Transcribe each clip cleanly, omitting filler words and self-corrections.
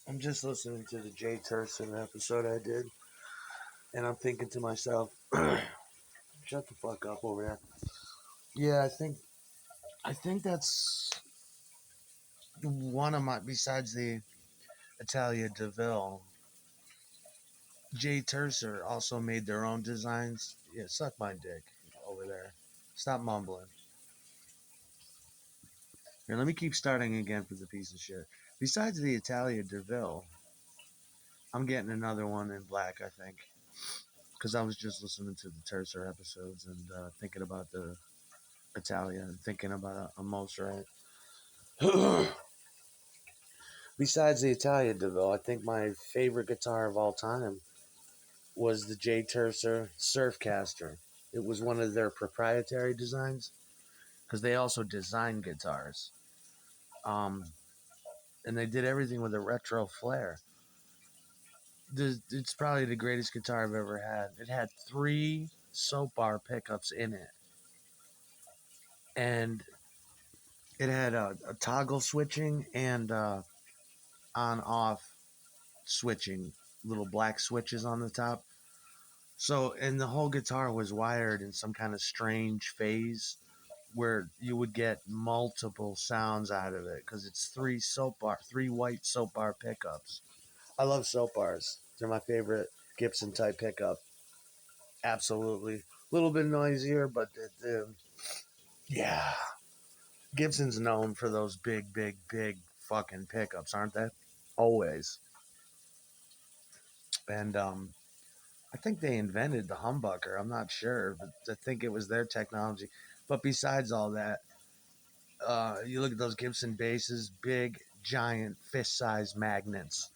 I'm just listening to the Jay Turser episode I did, and I'm thinking to myself, shut the fuck up over there. Yeah, I think that's one of my besides the Italia Deville. Jay Turser also made their own designs. Yeah, suck my dick over there. Stop mumbling. Here, let me keep starting again for the piece of shit. Besides the Italia Deville, I'm getting another one in black, I think. Because I was just listening to the Turser episodes and thinking about the Italia and thinking about a Mozart. Besides the Italia Deville, I think my favorite guitar of all time was the J. Turser Surfcaster. It was one of their proprietary designs because they also design guitars. Um, and they did everything with a retro flair. It's probably the greatest guitar I've ever had. It had three soap bar pickups in it, and it had a toggle switching and on off switching, little black switches on the top. So, and the whole guitar was wired in some kind of strange phase where you would get multiple sounds out of it because it's three white soap bar pickups. I love soap bars. They're my favorite Gibson type pickup. Absolutely. A little bit noisier, but yeah. Gibson's known for those big, big, big fucking pickups, aren't they? Always. And I think they invented the humbucker. I'm not sure, but I think it was their technology. But besides all that, you look at those Gibson basses, big, giant, fist-sized magnets.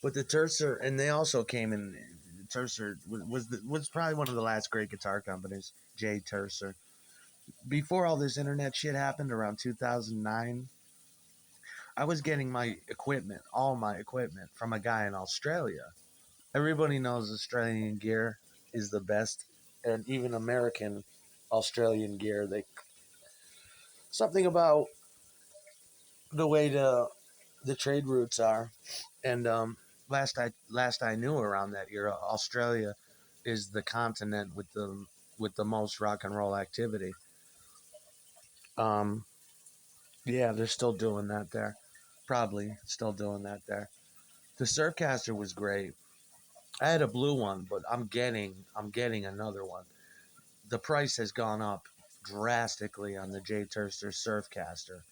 But the Turser, and they also came in. Turser was probably one of the last great guitar companies. Jay Turser. Before all this internet shit happened, around 2009, I was getting my equipment, all my equipment, from a guy in Australia. Everybody knows Australian gear is the best, and even American Australian gear. They something about the way the trade routes are, and last I knew around that era, Australia is the continent with the most rock and roll activity. Um, yeah, they're still doing that there. Probably still doing that there. The Surfcaster was great. I had a blue one, but I'm getting another one. The price has gone up drastically on the J Turster Surfcaster,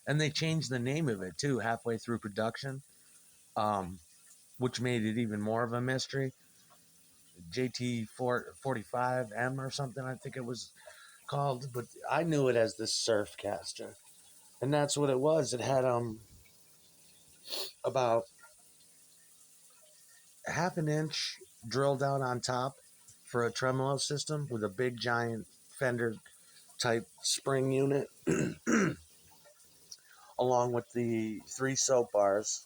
and they changed the name of it too halfway through production, um, which made it even more of a mystery. JT 45M or something, I think it was called, but I knew it as the Surfcaster, and that's what it was. It had about half an inch drilled out on top for a tremolo system with a big giant Fender type spring unit, along with the three soap bars,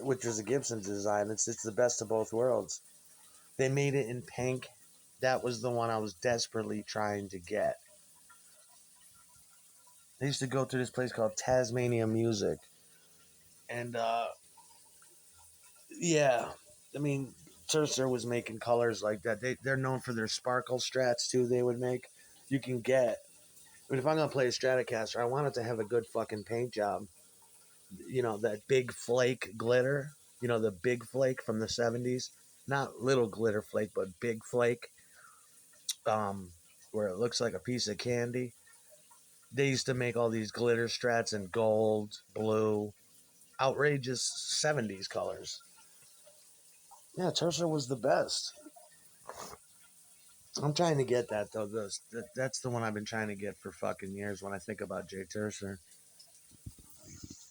which is a Gibson design. It's the best of both worlds. They made it in pink. That was the one I was desperately trying to get. I used to go to this place called Tasmania Music, and yeah, I mean, Turser was making colors like that. They're known for their sparkle strats too. They would make. You can get. I mean, if I'm gonna play a Stratocaster, I want it to have a good fucking paint job. You know that big flake glitter. You know the big flake from the '70s, not little glitter flake, but big flake. Um, where it looks like a piece of candy. They used to make all these glitter strats in gold, blue, outrageous '70s colors. Yeah, Turser was the best. I'm trying to get that though. That's the one I've been trying to get for fucking years. When I think about Jay Turser,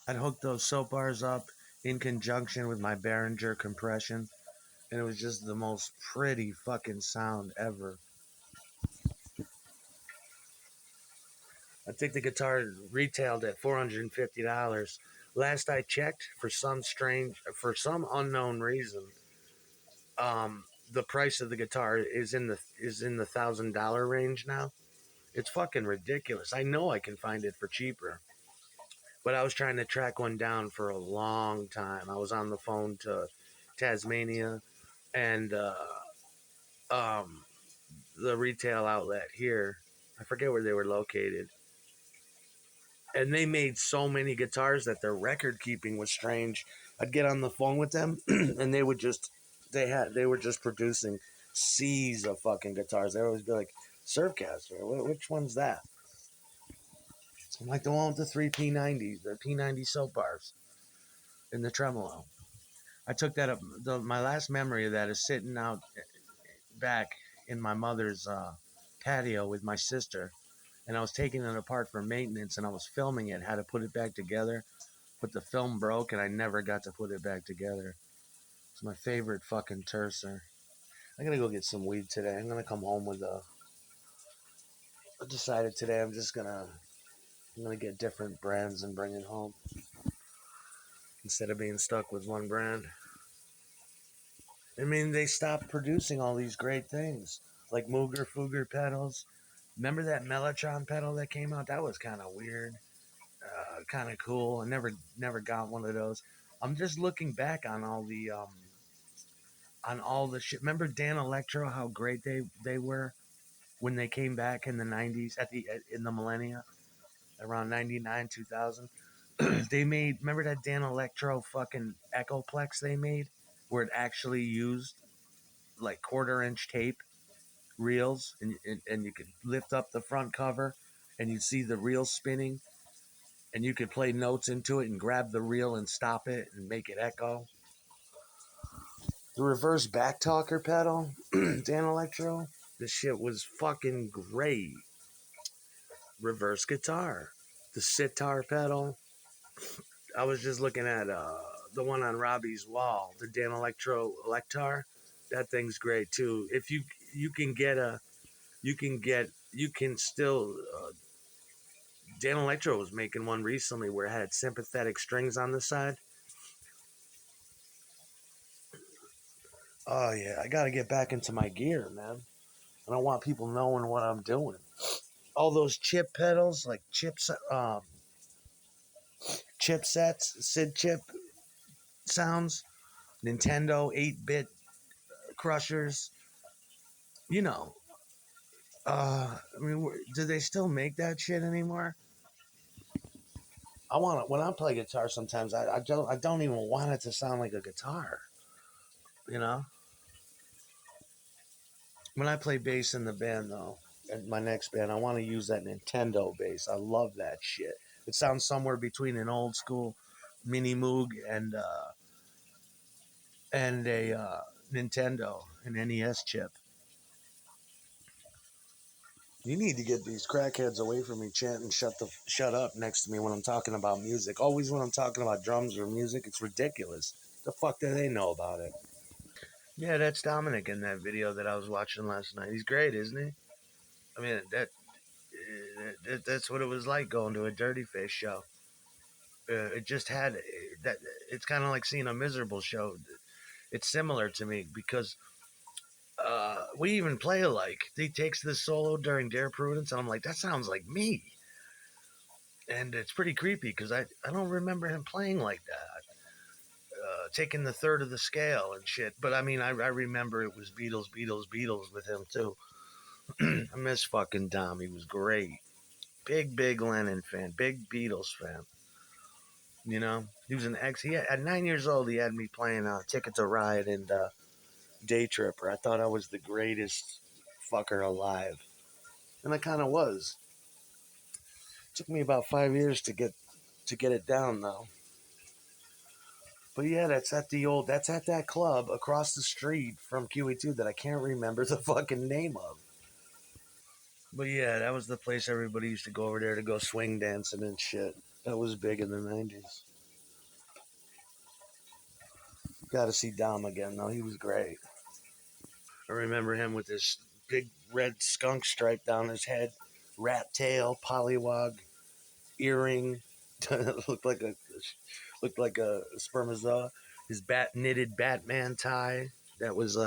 I'd hook those soap bars up in conjunction with my Behringer compression, and it was just the most pretty fucking sound ever. I think the guitar retailed at $450. Last I checked, for some unknown reason, the price of the guitar is in the $1,000 range now. It's fucking ridiculous. I know I can find it for cheaper. But I was trying to track one down for a long time. I was on the phone to Tasmania and um, the retail outlet here. I forget where they were located. And they made so many guitars that their record keeping was strange. I'd get on the phone with them and they were just producing seas of fucking guitars. They would always be like, Surfcaster, which one's that? I'm like the one with the three P90s, the P90 soap bars in the tremolo. I took that up. My last memory of that is sitting out back in my mother's patio with my sister, and I was taking it apart for maintenance, and I was filming it, how to put it back together, but the film broke, and I never got to put it back together. It's my favorite fucking Turser. I gotta go get some weed today. I'm gonna come home with a. I decided today I'm gonna get different brands and bring it home instead of being stuck with one brand. I mean, they stopped producing all these great things like Mooger Fooger pedals. Remember that Mellotron pedal that came out? That was kind of weird, kind of cool. I never got one of those. I'm just looking back on all the shit. Remember Dan Electro? How great they were when they came back in the '90s in the millennia around '99 2000. They made, remember that Dan Electro fucking Echoplex they made where it actually used like quarter-inch tape reels, and you could lift up the front cover and you'd see the reel spinning, and you could play notes into it and grab the reel and stop it and make it echo. The reverse backtalker pedal, Dan Electro, this shit was fucking great. Reverse guitar, the sitar pedal. I was just looking at the one on Robbie's wall, the Dan Electro Electar. That thing's great too. If you can get a you can still Dan Electro was making one recently where it had sympathetic strings on the side. Oh yeah, I gotta get back into my gear, man. I don't want people knowing what I'm doing. All those chip pedals, like chipsets, SID chip sounds, Nintendo 8-bit crushers. You know, I mean, do they still make that shit anymore? I want to, when I play guitar. Sometimes I don't even want it to sound like a guitar. You know, when I play bass in the band though, in my next band, I want to use that Nintendo bass. I love that shit. It sounds somewhere between an old school Mini Moog and a Nintendo, an NES chip. You need to get these crackheads away from me chanting shut up next to me when I'm talking about music. Always when I'm talking about drums or music, it's ridiculous. The fuck do they know about it? Yeah, that's Dominic in that video that I was watching last night. He's great, isn't he? I mean, that's what it was like going to a Dirty Face show. It just had that. It's kind of like seeing a miserable show. It's similar to me because we even play alike. He takes this solo during Dare Prudence, and I'm like, that sounds like me. And it's pretty creepy because I don't remember him playing like that, taking the third of the scale and shit. But I mean, I remember it was Beatles, Beatles, Beatles with him too. I miss fucking Dom. He was great. Big Lennon fan, big Beatles fan. You know, he was an ex. At 9 years old, he had me playing Ticket to Ride and Day Tripper. I thought I was the greatest fucker alive, and I kind of was. It took me about 5 years to get it down though. But yeah, that's at that club across the street from QE2 that I can't remember the fucking name of. But yeah, that was the place everybody used to go over there to go swing dancing and shit. That was big in the 90s. Got to see Dom again though. He was great. I remember him with this big red skunk stripe down his head, rat tail, pollywog, earring, looked like a spermazoa. His knitted Batman tie that was